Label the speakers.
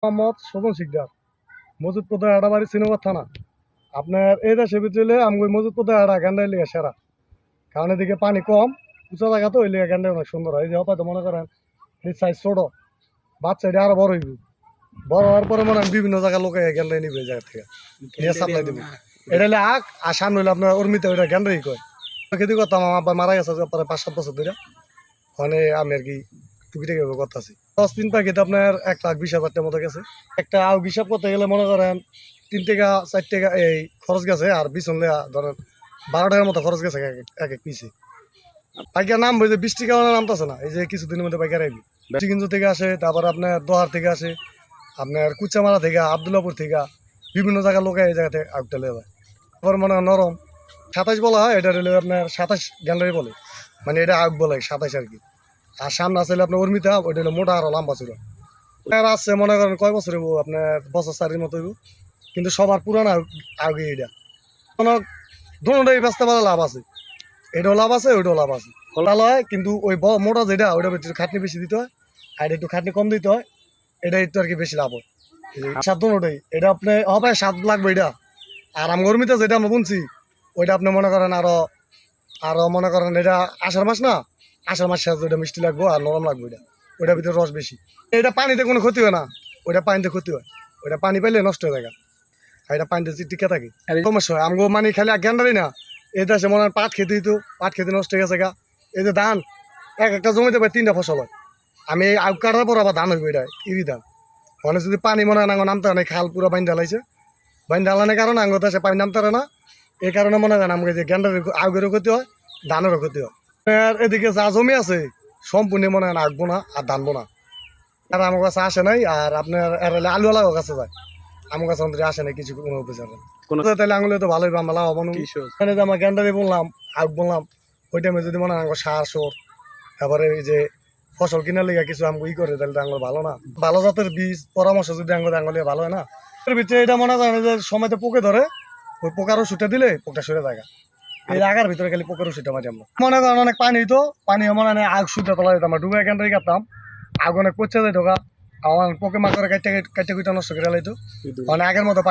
Speaker 1: মোহাম্মদ শোভন শিকদার, মজুদপুর আড়াবাড়ি শ্রীনগর থানা। আপনার এই দেশের ভিতরে আমি মজুদপুর আড়া গেন্ডাই লিগে সেরা, কারণ এদিকে পানি কম, উঁচা জায়গা তো ওই লিগে গেন্ডাই অনেক সুন্দর হয়। এই যে হয়তো মনে করেন এই সাইজ ছোট, বাচ্চা এটা আরো বড় হইব, বড় হওয়ার পরে মনে হয় বিভিন্ন জায়গায় লোকে গেন্ডাই নিবে এই জায়গা থেকে নিয়ে সাপ্লাই দেবে। এটা হলে আখ আর সামনে হইলে আপনার উর্মিতে ওইটা গেন্ডাই কয়। খেতে করতাম, আমার আব্বা মারা গেছে পরে 5-7 বছর ধরে, ওখানে আমি আর কি টুকিটাকি করতেছি। 10 দিন পাখিতে আপনার 1,20,000 মতো গেছে। একটা আউ হিসাব করতে গেলে মনে করেন 3 থেকে 4 টাকা এই খরচ গেছে, আর বিছন ধরেন 12 টাকার মতো খরচ গেছে এক এক পিসে। পাইকার নাম বই যে 20 টাকা নামতেছে না, এই যে কিছুদিনের মধ্যে পাইকার আইবি। চিকিঞ্জ থেকে আসে, তারপর আপনার দোহার থেকে আসে, আপনার কুচামারা থেকে, আবদুল্লাপুর থেকে, বিভিন্ন জায়গার লোকে এই জায়গাতে আউটটা লেগে যায়। তারপর মনে হয় নরম 27 বলা হয়, এটা হলে আপনার 27 গ্যান্ডারি বলে, মানে এটা আউট বলে 27 আর কি। আর সামনে আছে আপনার উর্মিতা, ওইটা হলো মোটা আরো লম্বা ছিল। আসছে মনে করেন কয় বছর হইব, আপনার বছর 4 মতো হইব, কিন্তু সবার পুরানা আগে এটা দুটাই ব্যস্ত পারে লাভ আছে, এটাও লাভ আছে ওইটাও লাভ আছে। ভালো হয়, কিন্তু ওই মোটা যেটা ওইটার ভিতরে খাটনি বেশি দিতে হয়, আর একটু খাটনি কম দিতে হয়, এটা একটু আর কি বেশি লাভ হয়। সাত দুটাই এটা আপনি হবে 7 লাগবে এটা। আর আমি উর্মিতা যেটা আমরা বুনছি ওইটা আপনি মনে করেন আরো আরো মনে করেন এটা আষাঢ় মাস না, আষাঢ় মাস শেষ ওইটা মিষ্টি লাগবে আর নরম লাগবে এটা, ওইটার ভিতরে রস বেশি। এটা পানিতে কোনো ক্ষতি হয় না, ওইটা পানিতে ক্ষতি হয়, ওইটা পানি পাইলে নষ্ট হয়ে যায়, আর এটা পানিতে টিকে থাকে সমস্যা হয়। আমগো মানে খালি গেন্ডারি না, এই দেশে মনে হয় পাট খেতে দিত, পাট খেতে নষ্ট হয়ে গেছে গা। এই যে ধান একটা জমিতে প্রায় 3টা ফসল হয়, আমি আগ কাটার পর আবার ধান হইব, এটা ইরি ধান। মানে যদি পানি মনে হয় না নামতে হয় না, খাল পুরো বাইন ঢালাইছে, বাইন ঢালানোর কারণে আঙ্গ দেশে পানি নামতে পারে না, এই কারণে মনে হয় আমাকে যে গেন্ডারের আগেরও ক্ষতি হয়, ধানেরও ক্ষতি হয়। আর এদিকে যা জমি আছে সম্পূর্ণ মনে হয় আঁকবো না আর ধানবো না, আর আমার কাছে আসে নাই। আর আপনার আলু আলাও কাছে যায়, আমার কাছে আসে নাই কিছু কোনো অফিসার, তাহলে আঙুলে তো ভালোই আমরা লাভ হবো। আমার গেন্ডারি বললাম আগ বললাম, ওই টাইমে যদি মনে হয় সার সোর, তারপরে এই যে ফসল কিনার লেগে কিছু আমি ই করে, তাহলে তো আঙুল ভালো না। ভালো জাতের বীজ পরামর্শ যদি আঙুলে ভালো হয় না, এর ভিতরে এটা মনে হয় যে সময়তে পোকে ধরে, ওই পোকার ওষুধটা দিলে পোকটা সরে যায়। এই আগার ভিতরে খালি পোকের ওষুধটা মারি আমরা। মনে করেন অনেক পানি তো পানি মনে হয় আগ সুদ্ধা তোলা যেতাম, ডুবে গেন্ডারি কাটতাম, আগ অনেক পচে যায় ঢোকা, আমার পোকে মাকড়ে কাটতে কাটতে কুইটা নষ্ট করে লাইতো, মানে আগের মতো